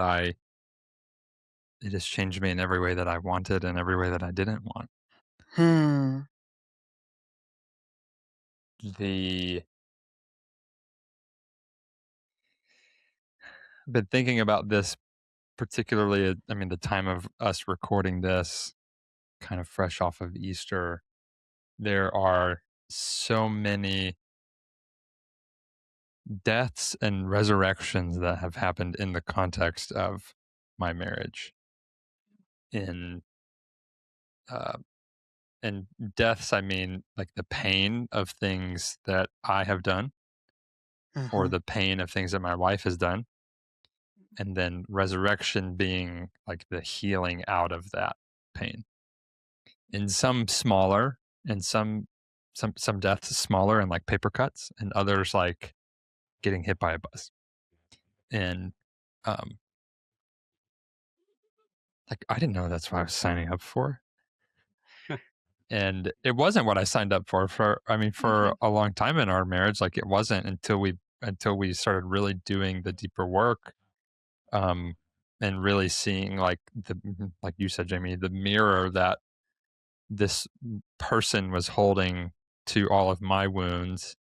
it has changed me in every way that I wanted and every way that I didn't want. I've been thinking about this particularly, I mean, the time of us recording this, kind of fresh off of Easter. There are so many deaths and resurrections that have happened in the context of my marriage. And deaths, I mean, like the pain of things that I have done, or the pain of things that my wife has done, and then resurrection being like the healing out of that pain. And some smaller, and some deaths smaller and like paper cuts, and others like getting hit by a bus. And like, I didn't know that's what I was signing up for. And it wasn't what I signed up for for a long time in our marriage. Like, it wasn't until we started really doing the deeper work, and really seeing, like you said, Jamie, the mirror that this person was holding to all of my wounds,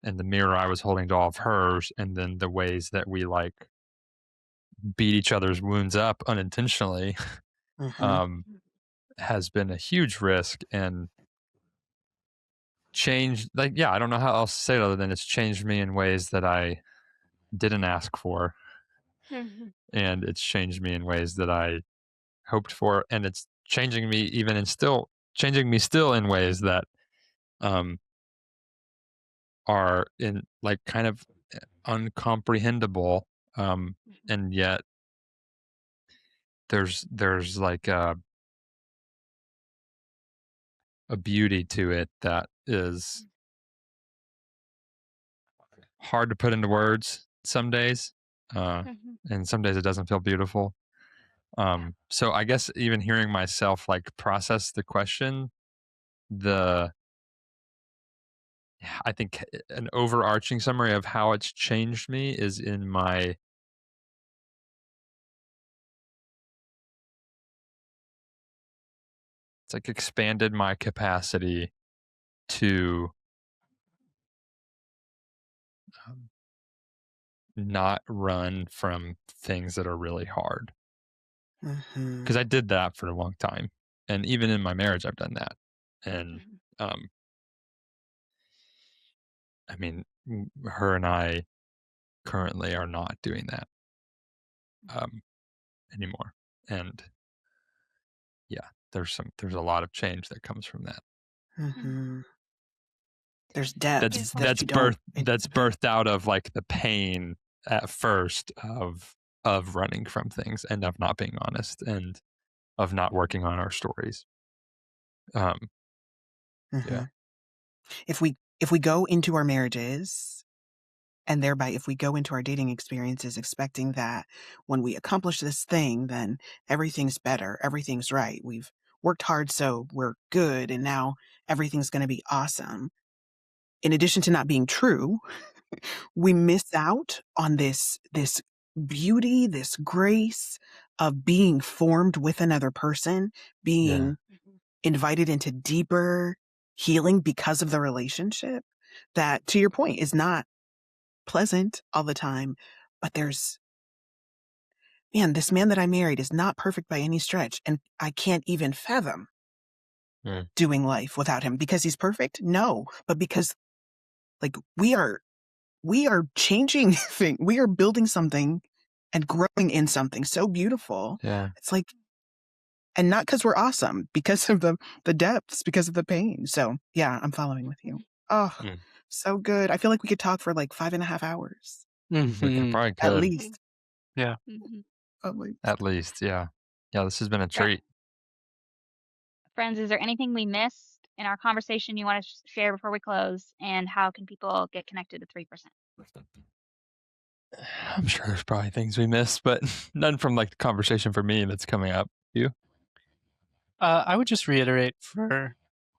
and the mirror I was holding to all of hers, and then the ways that we like beat each other's wounds up unintentionally, has been a huge risk, and changed, like, I don't know how else to say it other than it's changed me in ways that I didn't ask for, and it's changed me in ways that I hoped for, and it's changing me still in ways that are in, like, kind of uncomprehendable, and yet there's like a beauty to it that is hard to put into words some days, and some days it doesn't feel beautiful. So I guess even hearing myself like process the question, I think an overarching summary of how it's changed me is in my it's like expanded my capacity to not run from things that are really hard. Because I did that for a long time. And even in my marriage, I've done that. And, I mean, her and I currently are not doing that anymore. And there's a lot of change that comes from that. There's depth that's birthed out of like the pain at first of running from things, and of not being honest, and of not working on our stories. If we go into our marriages, and thereby if we go into our dating experiences expecting that when we accomplish this thing, then everything's better, everything's right, we've worked hard, so we're good, and now everything's going to be awesome. In addition to not being true, we miss out on this beauty, this grace of being formed with another person, being invited into deeper healing because of the relationship, that, to your point, is not pleasant all the time. But this man that I married is not perfect by any stretch, and I can't even fathom doing life without him. Because he's perfect? No, but because, like, we are changing things. We are building something and growing in something so beautiful. It's like, and not because we're awesome, because of the depths, because of the pain. So I'm following with you. Oh, so good. I feel like we could talk for like 5.5 hours. We probably could. At least. Yeah. At least, yeah. This has been a treat. Friends, is there anything we missed in our conversation you want to share before we close? And how can people get connected to 3%? I'm sure there's probably things we missed, but none from like the conversation for me that's coming up. You? I would just reiterate for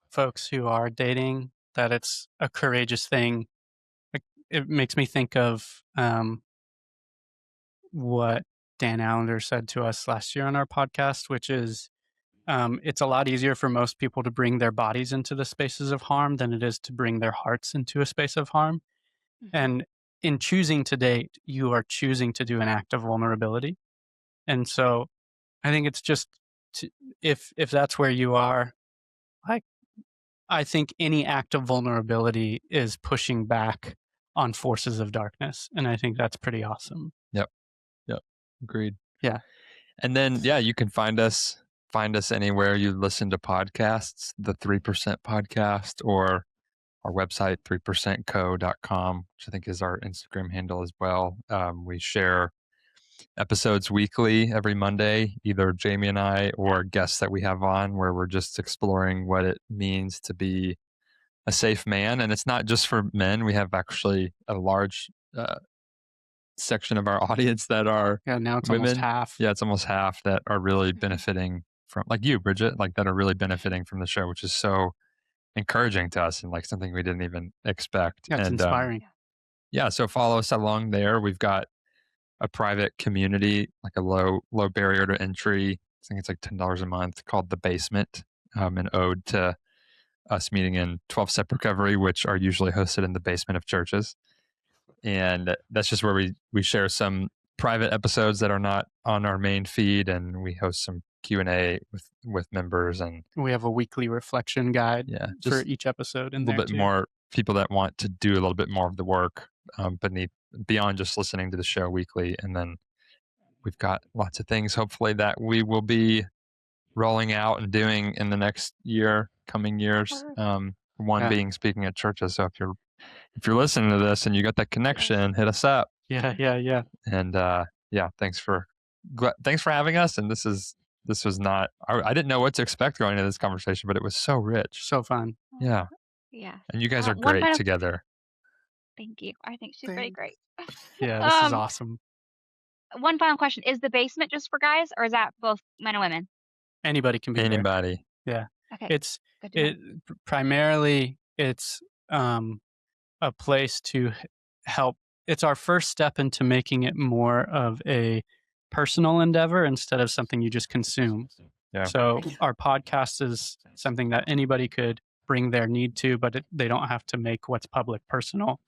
folks who are dating that it's a courageous thing. It makes me think of what Dan Allender said to us last year on our podcast, which is it's a lot easier for most people to bring their bodies into the spaces of harm than it is to bring their hearts into a space of harm. And in choosing to date, you are choosing to do an act of vulnerability. And so I think it's just, if that's where you are, I think any act of vulnerability is pushing back on forces of darkness. And I think that's pretty awesome. Yep. Agreed. Yeah. And then, you can find us anywhere you listen to podcasts, the 3% podcast, or our website, 3percentco.com, which I think is our Instagram handle as well. We share episodes weekly every Monday, either Jamie and I or guests that we have on, where we're just exploring what it means to be a safe man. And it's not just for men. We have actually a large section of our audience that are now it's women. almost half. Yeah, it's almost half that are really benefiting from, like you, Bridgett, like that are really benefiting from the show, which is so encouraging to us and like something we didn't even expect. Yeah, it's and inspiring. so follow us along there. We've got a private community, like a low barrier to entry. I think it's like $10 a month, called The Basement, an ode to us meeting in 12-step recovery, which are usually hosted in the basement of churches. And that's just where we share some private episodes that are not on our main feed, and we host some Q&A with members, and we have a weekly reflection guide for just each episode in a there little bit too. more people that want to do a little bit more of the work beyond just listening to the show weekly. And then we've got lots of things hopefully that we will be rolling out and doing in the next coming years. One being speaking at churches. So if you're listening to this and you got that connection, hit us up. Yeah. And thanks for having us. And this was not, I didn't know what to expect going into this conversation, but it was so rich, so fun. Yeah. And you guys are great together. Thank you. I think she's really great. Yeah, this is awesome. One final question: is the basement just for guys, or is that both men and women? Anybody can be anybody there. Yeah. Okay. Primarily it's a place to help. It's our first step into making it more of a personal endeavor instead of something you just consume. Yeah. So our podcast is something that anybody could bring their need to, but they don't have to make what's public personal.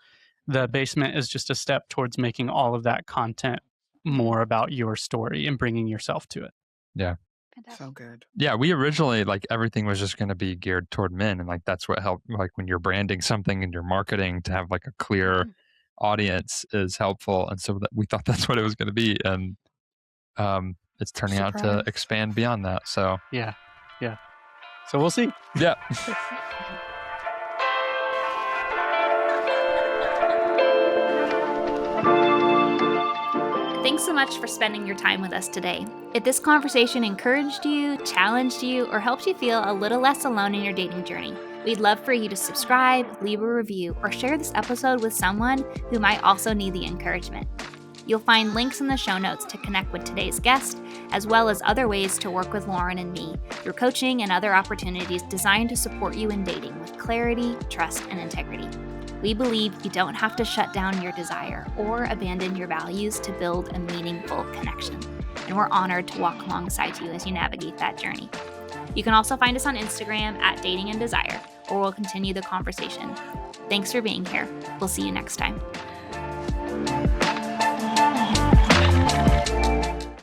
The basement is just a step towards making all of that content more about your story and bringing yourself to it. Yeah. So good. Yeah, we originally, like, everything was just going to be geared toward men, and like that's what helped, like when you're branding something and you're marketing, to have like a clear audience is helpful. And so we thought that's what it was going to be, and it's turning out to expand beyond that. So yeah. So we'll see. Yeah. Thanks so much for spending your time with us today. If this conversation encouraged you, challenged you, or helped you feel a little less alone in your dating journey, we'd love for you to subscribe, leave a review, or share this episode with someone who might also need the encouragement. You'll find links in the show notes to connect with today's guest, as well as other ways to work with Lauren and me through coaching and other opportunities designed to support you in dating with clarity, trust, and integrity. We believe you don't have to shut down your desire or abandon your values to build a meaningful connection, and we're honored to walk alongside you as you navigate that journey. You can also find us on Instagram at Dating and Desire, where we'll continue the conversation. Thanks for being here. We'll see you next time.